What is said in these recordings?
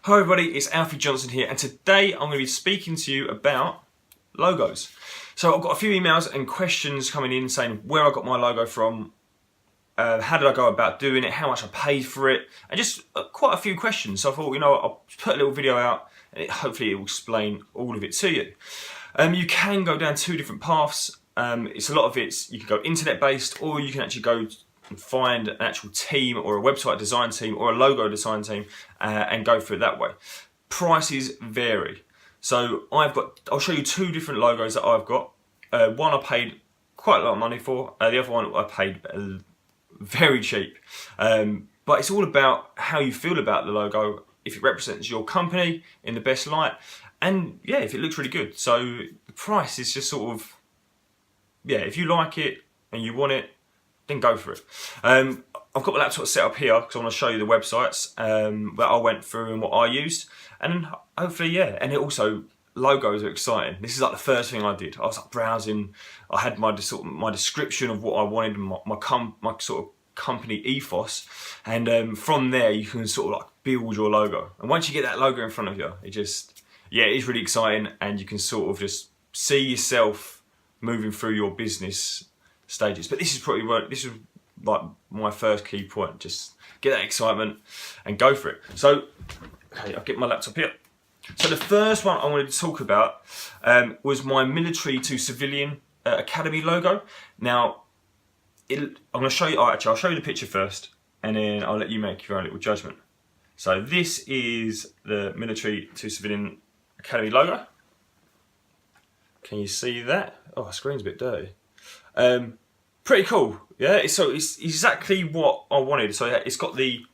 Hi everybody, it's Alfie Johnson here, and today I'm going to be speaking to you about logos. So I've got a few emails and questions coming in saying where I got my logo from, how did I go about doing it, how much I paid for it, and just quite a few questions. So I thought, I'll put a little video out and hopefully it will explain all of it to you. You can go down two different paths. It's a lot of it's, you can go internet based, or you can actually go and find an actual team or a website design team or a logo design team and go through it that way. Prices vary. So I'll show you two different logos that I've got. One I paid quite a lot of money for, the other one I paid very cheap. But it's all about how you feel about the logo, if it represents your company in the best light, and yeah, if it looks really good. So the price is just sort of, yeah, if you like it and you want it, then go for it. I've got my laptop set up here because I want to show you the websites that I went through and what I used, and hopefully, yeah. And it also, logos are exciting. This is like the first thing I did. I was like browsing. I had my description of what I wanted, my sort of company ethos, and from there you can sort of like build your logo. And once you get that logo in front of you, it is really exciting, and you can sort of just see yourself moving through your business stages. But this is like my first key point. Just get that excitement and go for it. So, okay, I'll get my laptop here. So the first one I wanted to talk about was my military to civilian academy logo. Now, I'm going to show you. I'll show you the picture first, and then I'll let you make your own little judgment. So this is the military to civilian academy logo. Can you see that? Oh, the screen's a bit dirty. Pretty cool, yeah. So it's exactly what I wanted. So it's got the,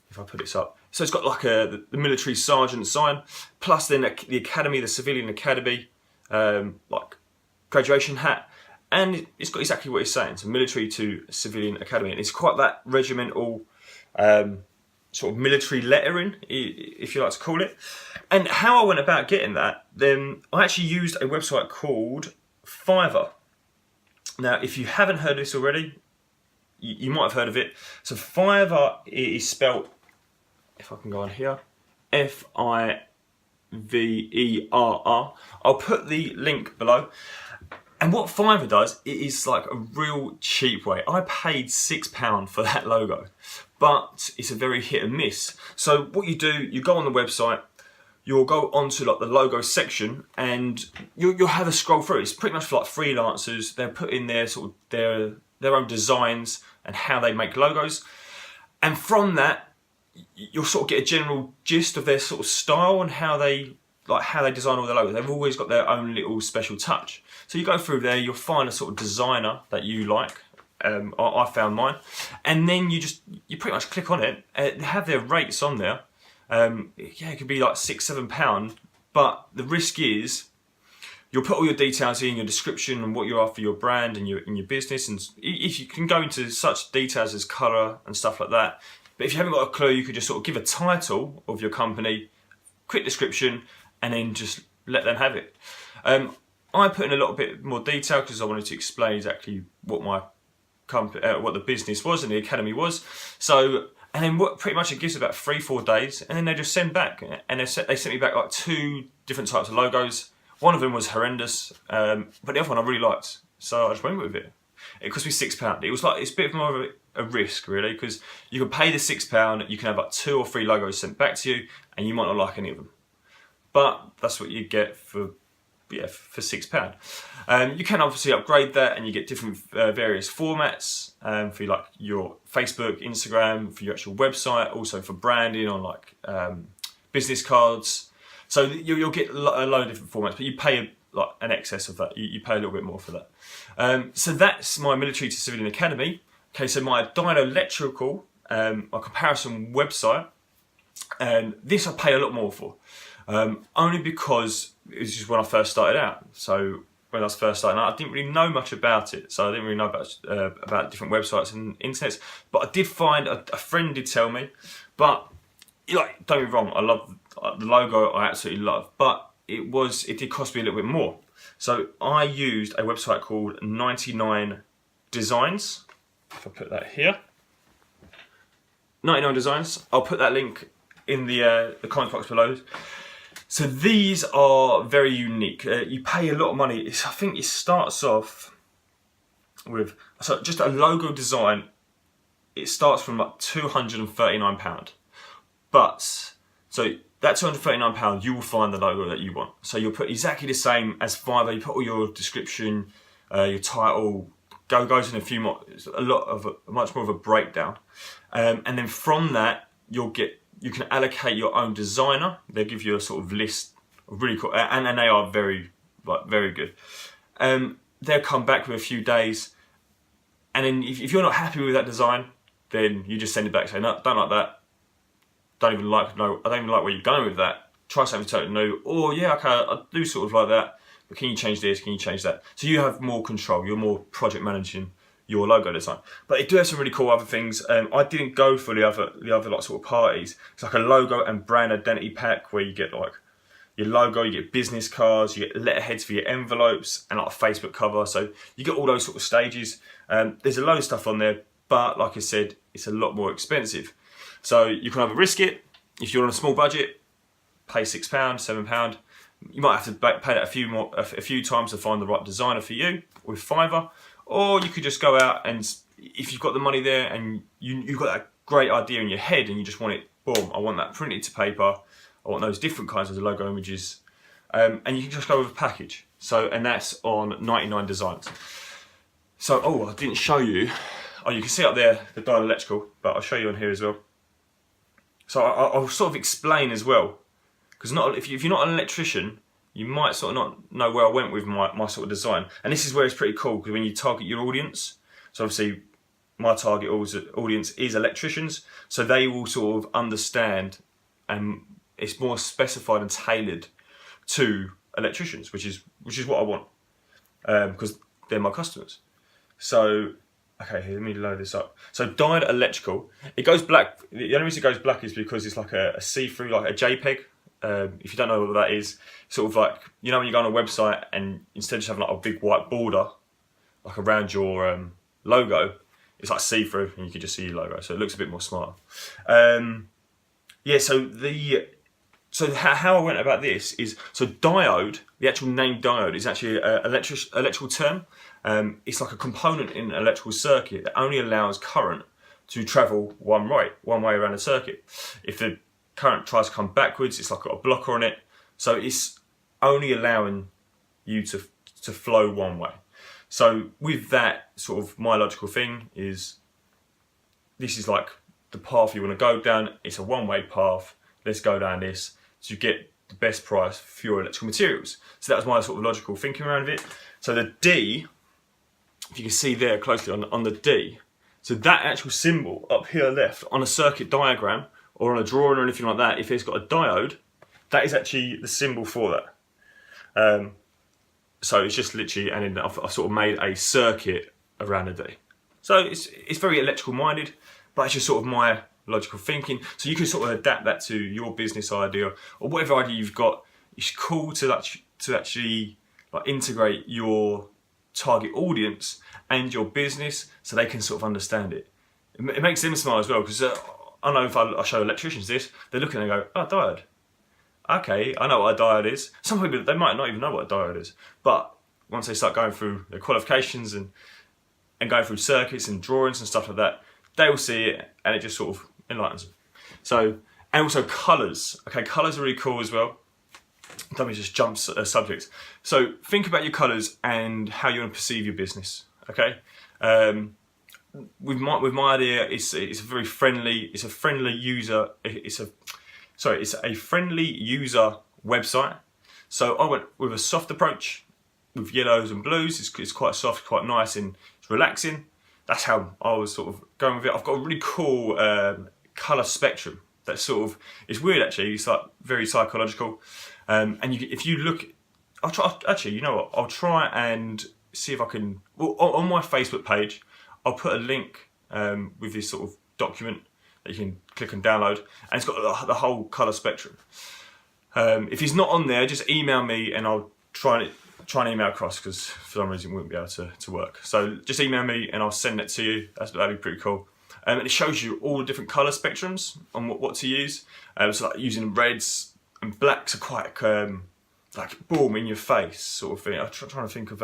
if I put this up, so it's got like the military sergeant sign, plus then the academy, the civilian academy, like graduation hat, and it's got exactly what it's saying. So military to civilian academy, and it's quite that regimental sort of military lettering, if you like to call it. And how I went about getting that, then I actually used a website called Fiverr. Now, if you haven't heard of this already, you might have heard of it. So Fiverr is spelled, if I can go on here, Fiverr. I'll put the link below. And what Fiverr does, it is like a real cheap way. I paid £6 for that logo, but it's a very hit and miss. So what you do, you go on the website, you'll go onto like the logo section, and you'll have a scroll through. It's pretty much for like freelancers. They're putting their sort of their own designs and how they make logos, and from that you'll sort of get a general gist of their sort of style and how they design all their logos. They've always got their own little special touch. So you go through there, you'll find a sort of designer that you like. I found mine, and then you pretty much click on it. They have their rates on there. Yeah, it could be like £6-7, but the risk is you'll put all your details in, your description and what you are for your brand and your business, and if you can go into such details as colour and stuff like that. But if you haven't got a clue, you could just sort of give a title of your company, quick description, and then just let them have it. I put in a little bit more detail because I wanted to explain exactly what my company, what the business was and the academy was. So. And then what pretty much it gives about 3-4 days, and then they just send back. And they sent me back like 2 different types of logos. One of them was horrendous, but the other one I really liked, so I just went with it. It cost me £6. It was like, it's a bit more of a risk really, because you can pay the £6, you can have like 2 or 3 logos sent back to you, and you might not like any of them. But that's what you get for £6. You can obviously upgrade that, and you get different various formats for like your Facebook, Instagram, for your actual website, also for branding on like business cards. So you'll get a load of different formats, but you pay like an excess of that. You pay a little bit more for that. So that's my military to civilian academy. Okay, so my dielectrical, my comparison website, this I pay a lot more for. Only because it was just when I first started out. So when I was first starting out, I didn't really know much about it. So I didn't really know about different websites and internets. But I did find, a friend did tell me, but like, don't get me wrong, I love the logo, I absolutely love, but it did cost me a little bit more. So I used a website called 99 Designs. If I put that here, 99 Designs, I'll put that link in the comment box below. So these are very unique. You pay a lot of money. I think it starts off with just a logo design. It starts from like £239. But so that £239, you will find the logo that you want. So you'll put exactly the same as Fiverr. You put all your description, your title, goes in much more of a breakdown, and then from that you can allocate your own designer. They give you a sort of list of really cool, and they are very good. They'll come back with a few days, and then if you're not happy with that design, then you just send it back, say no, don't like that. I don't even like where you're going with that. Try something totally new. Or yeah, okay, I do sort of like that, but can you change this? Can you change that? So you have more control. You're more project managing your logo design. But they do have some really cool other things. I didn't go for the other like sort of parties. It's like a logo and brand identity pack where you get like your logo, you get business cards, you get letterheads for your envelopes, and like a Facebook cover. So you get all those sort of stages. There's a load of stuff on there, but like I said, it's a lot more expensive. So you can either risk it, if you're on a small budget, pay £6, £7. You might have to pay that a few times to find the right designer for you with Fiverr, or you could just go out and if you've got the money there and you've got that great idea in your head and you just want it, boom, I want that printed to paper, I want those different kinds of logo images, and you can just go with a package. So, and that's on 99 Designs. So, I didn't show you. You can see up there the Dial Electrical, but I'll show you on here as well. So I'll sort of explain as well, because if you're not an electrician, you might sort of not know where I went with my sort of design. And this is where it's pretty cool, because when you target your audience, so obviously my target audience is electricians, so they will sort of understand, and it's more specified and tailored to electricians, which is what I want, because they're my customers. So. Okay, here, let me load this up. So Dyed Electrical, it goes black. The only reason it goes black is because it's like a see-through, like a JPEG. If you don't know what that is, sort of like, you know when you go on a website and instead of just having like a big white border, like around your logo, it's like see-through and you can just see your logo. So it looks a bit more smart. Yeah, so how I went about this is, so diode, the actual name diode is actually an electrical term. It's like a component in an electrical circuit that only allows current to travel one way around the circuit. If the current tries to come backwards, it's like got a blocker on it. So it's only allowing you to flow one way. So with that sort of my logical thing is, this is like the path you want to go down. It's a one-way path. Let's go down this to get the best price for your electrical materials. So that was my sort of logical thinking around it. So the D, if you can see there closely on the D, so that actual symbol up here left on a circuit diagram or on a drawing or anything like that, if it's got a diode, that is actually the symbol for that. So it's just literally, and then I've sort of made a circuit around the D. So it's very electrical minded, but it's just sort of my logical thinking. So you can sort of adapt that to your business idea or whatever idea you've got. It's cool to actually like integrate your target audience and your business so they can sort of understand it. It makes them smile as well, because I know if I show electricians this, they're looking and go, oh, diode. Okay, I know what a diode is. Some people, they might not even know what a diode is, but once they start going through their qualifications and going through circuits and drawings and stuff like that, they will see it and it just sort of enlightens them. So, and also colours. Okay, colours are really cool as well. Let me just jump subjects. So think about your colours and how you want to perceive your business. Okay, with my idea, it's a very friendly. It's a friendly user. It's a friendly user website. So I went with a soft approach with yellows and blues. It's quite soft, quite nice, and it's relaxing. That's how I was sort of going with it. I've got a really cool colour spectrum. That sort of, it's weird actually. It's like very psychological. And if you look, I'll try. Actually, you know what? I'll try and see if I can. Well, on my Facebook page, I'll put a link with this sort of document that you can click and download, and it's got the whole colour spectrum. If it's not on there, just email me and I'll try and email across, because for some reason it wouldn't be able to work. So just email me and I'll send it to you. That'd be pretty cool. and it shows you all the different colour spectrums on what to use. So like using reds and blacks are quite like boom in your face sort of thing. I'm trying to think of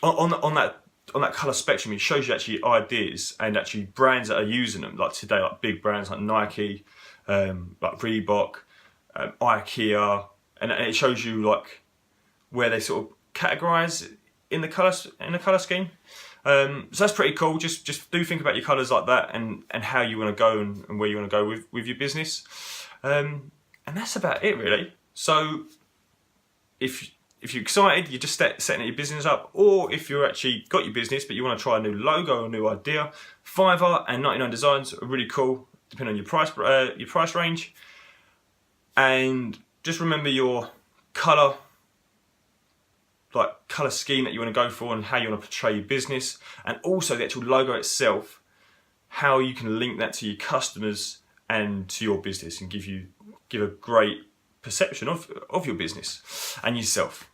on that colour spectrum. It shows you actually ideas and actually brands that are using them. Like today, like big brands like Nike, like Reebok, IKEA, and it shows you like where they sort of categorise in the colour scheme. So that's pretty cool. Just do think about your colours like that and how you want to go and where you want to go with your business. And that's about it really. So if you're excited, you're just setting your business up, or if you're actually got your business but you want to try a new logo or a new idea, Fiverr and 99 Designs are really cool, depending on your price range. And just remember your colour scheme that you want to go for and how you want to portray your business, and also the actual logo itself, how you can link that to your customers and to your business and give a great perception of your business and yourself.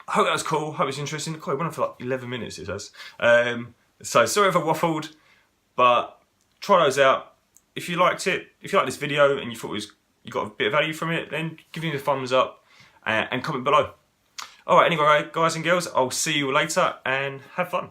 I hope that was cool. Hope it's interesting. It went on for like 11 minutes, it says. So sorry if I waffled, but try those out. If you liked it, if you liked this video and you thought you got a bit of value from it, then give me the thumbs up and comment below. Alright, anyway guys and girls, I'll see you later and have fun.